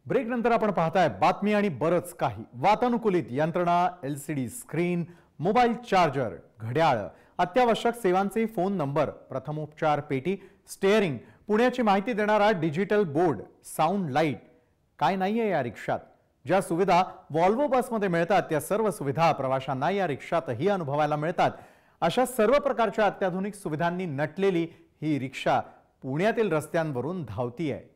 Break नंतर आपण पाहताय बातमी आणि बरच काही वातानुकूलित यंत्रणा, एलसीडी स्क्रीन, मोबाईल चार्जर, घड्याळ, अत्यावश्यक सेवांचे फोन नंबर, प्रथमोपचार पेटी, स्टीअरिंग, पुण्याची माहिती देणारा डिजिटल बोर्ड, साऊंड लाईट, काय नाहीये या रिक्षात? ज्या सुविधा व्हॉल्वो बसमध्ये मिळतात त्या सर्व सुविधा प्रवाशांना या रिक्षातही अनुभवायला मिळतात। अशा सर्व प्रकारच्या अत्याधुनिक सुविधांनी नटलेली ही रिक्षा पुण्यातील रस्त्यांवरून धावती आहे।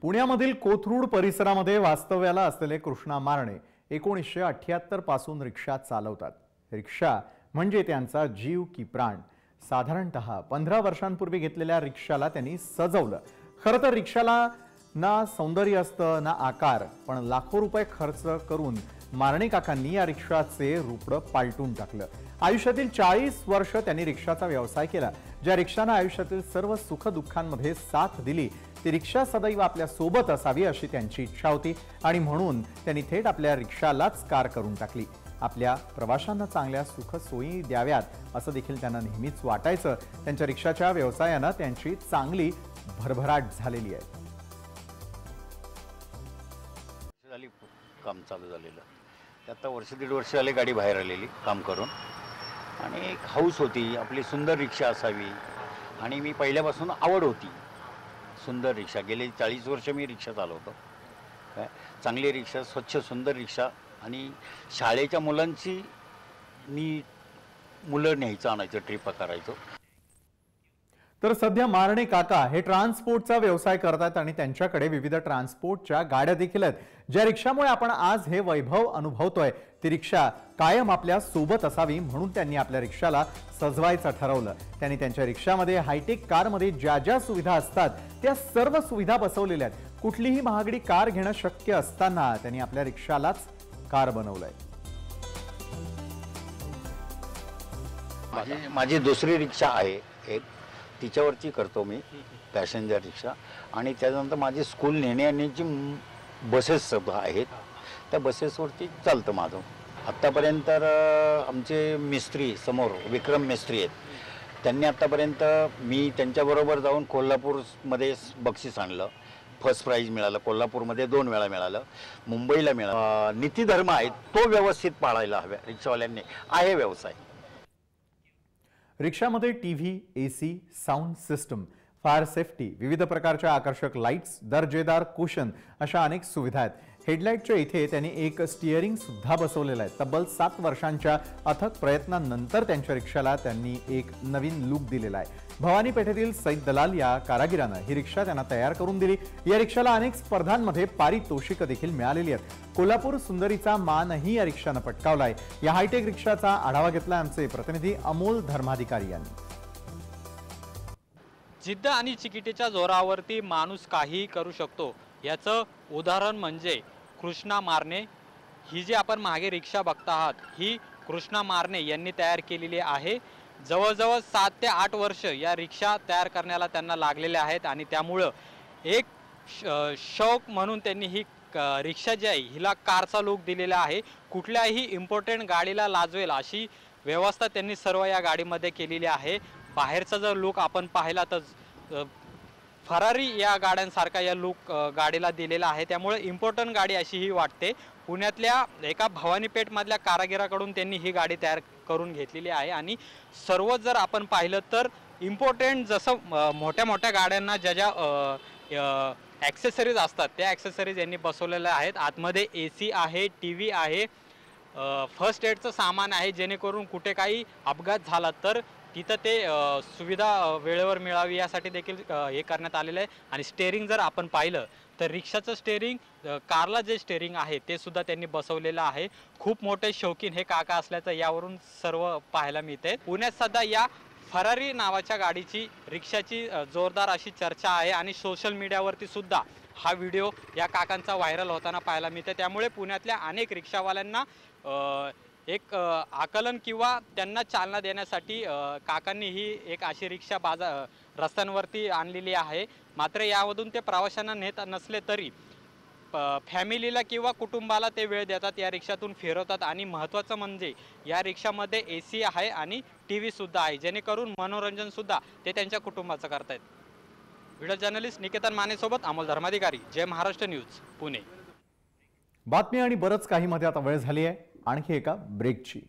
पुण्यामधील कोथरूड परिसरामध्ये वास्तव्याला असलेले कृष्णा मारणे 1978 पासून रिक्षा चालवतात। रिक्षा म्हणजे त्यांचा जीव की प्राण। साधारणतः 15 वर्षांपूर्वी घेतलेल्या रिक्षाला त्यांनी सजवलं। खरं तर रिक्षाला ना सौंदर्य असतं ना आकार, पण लाखो रुपये खर्च करून मारणे काकांनी या रिक्षाचे रूपडं पालटून टाकलं। आयुष्यातील 40 वर्ष त्यांनी रिक्षाचा व्यवसाय केला। ज्या रिक्षाने आयुष्यातील सर्व सुख दुःखांमध्ये साथ दिली ती रिक्षा सदैव आपल्या सोबत असावी अशी त्यांची इच्छा होती आणि म्हणून त्यांनी थेट आपल्या रिक्षालाच कार करून टाकली। आपल्या प्रवाशांना चांगल्या सुख सोयी द्याव्यात असं देखील त्यांना नेहमीच वाटायचं। त्यांच्या रिक्षाच्या व्यवसायाने त्यांची चांगली भरभराट झालेली आहे। काम चालू झालेलं आता वर्ष दीड वर्ष झाले गाडी बाहेर आलेली काम करून, आणि एक हाऊस होती आपली सुंदर रिक्षा असावी, आणि मी पहिल्यापासून आवड होती सुंदर रिक्षा। गेले 40 वर्ष मी रिक्षा चालवतो। काय चांगली रिक्षा, स्वच्छ सुंदर रिक्षा, आणि शाळेच्या मुलांची मी मुलं न्यायचं आणायचं ट्रिप करायचो। तर सध्या मारणे काका हे ट्रान्सपोर्टचा व्यवसाय करतात आणि त्यांच्याकडे विविध ट्रान्सपोर्टच्या गाड्या देखील आहेत। ज्या रिक्षामुळे आपण आज हे वैभव अनुभवतोय ती रिक्षा कायम आपल्या सोबत असावी म्हणून त्यांनी आपल्या रिक्षाला सजवायचं ठरवलं। त्यांनी त्यांच्या रिक्षामध्ये हायटेक कारमध्ये ज्या ज्या सुविधा असतात त्या सर्व सुविधा बसवलेल्या आहेत। कुठलीही महागडी कार घेणं शक्य असताना त्यांनी आपल्या रिक्षालाच कार बनवलंय। माझी दुसरी रिक्षा आहे एक, तिच्यावरती करतो मी पॅसेंजर रिक्षा, आणि त्यानंतर माझी स्कूल नेण्याची बसेस सुद्धा आहेत, त्या बसेसवरती चालतं माझं। आत्तापर्यंत आमचे मिस्त्री समोर विक्रम मिस्त्री आहेत, त्यांनी आत्तापर्यंत मी त्यांच्याबरोबर जाऊन कोल्हापूरमध्ये बक्षीस आणलं, फर्स्ट प्राइज मिळालं, कोल्हापूरमध्ये 2 वेळा मिळालं, मुंबईला मिळालं। नीतिधर्म आहे तो व्यवस्थित पाळायला हवा रिक्षावाल्यांनी, आहे व्यवसाय। रिक्षामध्ये TV, AC, sound system, fire safety, विविध प्रकारच्या आकर्षक लाईट्स, दर्जेदार कुशन अशा अनेक सुविधा आहेत। हेडलाईटच्या इथे त्यांनी एक स्टीअरिंग सुद्धा बसवलेलं आहे। तब्बल 7 वर्षांच्या अथक प्रयत्नांनंतर त्यांच्या रिक्षाला त्यांनी एक नवीन लुक दिलेला आहे। भवानी पेठेतील सईद दलाल या कारागिरानं ही रिक्षा त्यांना तयार करून दिली। या रिक्षाला अनेक स्पर्धांमध्ये पारितोषिक देखील मिळालेली आहेत। कोल्हापूर सुंदरीचा मानही या रिक्षानं पटकावलाय। या हायटेक रिक्षाचा आढावा घेतला आमचे प्रतिनिधी अमोल धर्माधिकारी यांनी। जिद्द आणि चिकिटीच्या जोरावरती माणूस काही करू शकतो याचं उदाहरण म्हणजे कृष्णा मारणे। ही जी आपण मागे रिक्षा बघता आहात ही कृष्णा मारणे यांनी तयार केलेली आहे। जवळजवळ 7 ते 8 वर्ष या रिक्षा तयार करण्याला त्यांना लागलेले आहेत, आणि त्यामुळं एक शौक म्हणून त्यांनी ही रिक्षा जी आहे हिला कारचा लुक दिलेला आहे। कुठल्याही इम्पॉर्टंट गाडीला लाजवेल अशी व्यवस्था त्यांनी सर्व या गाडीमध्ये केलेली आहे। बाहेरचा जर लुक आपण पाहिला तर फरारी या गाड्यांसारखा या लुक गाडीला दिलेला आहे, त्यामुळे इम्पॉर्टंट गाडी अशी ही वाटते। पुण्यातल्या एका भवानीपेठ मधल्या कारागिराकडून त्यांनी ही गाडी तयार करून घेतलेली आहे, आणि सर्व जर आपण पाहिलं तर इम्पॉर्टंट जसं मोठ्या मोठ्या गाड्यांना ज्या ज्या ॲक्सेसरीज असतात त्या ॲक्सेसरीज यांनी बसवलेल्या आहेत। आतमध्ये एसी आहे, टीव्ही आहे, फर्स्ट एडचं सामान आहे, जेणेकरून कुठे काही अपघात झाला तर तिथं ते सुविधा वेळेवर मिळावी यासाठी देखील हे करण्यात आलेलं आहे। आणि स्टेअरिंग जर आपण पाहिलं तर रिक्षाचं स्टेअरिंग, कारला जे स्टेअरिंग आहे ते सुद्धा त्यांनी बसवलेलं आहे। खूप मोठे शौकीन हे काका असल्याचं यावरून सर्व पाहायला मिळते। पुण्यात सध्या या फरारी नावाच्या गाडीची, रिक्षाची जोरदार अशी चर्चा आहे, आणि सोशल मीडियावरती सुद्धा हा व्हिडिओ या काकांचा व्हायरल होताना पाहायला मिळते। त्यामुळे पुण्यातल्या अनेक रिक्षावाल्यांना एक आकलन किंवा त्यांना चालना देण्यासाठी काकांनी ही एक अशी रिक्षा रस्त्यांवरती आणलेली आहे। मात्र यामधून ते प्रवाशांना नेत नसले तरी फॅमिलीला किंवा कुटुंबाला ते वेळ देतात, या रिक्षातून फिरवतात आणि महत्त्वाचं म्हणजे या रिक्षामध्ये AC आहे आणि TV सुद्धा आहे, जेणेकरून मनोरंजन सुद्धा ते त्यांच्या कुटुंबाचं करतायत। व्हिडिओ जर्नलिस्ट निकेतन मानेसोबत अमोल धर्माधिकारी, जय महाराष्ट्र न्यूज, पुणे। बातमी आणि बरंच काही मध्ये आता वेळ झाली आहे आणखी एका ब्रेकची।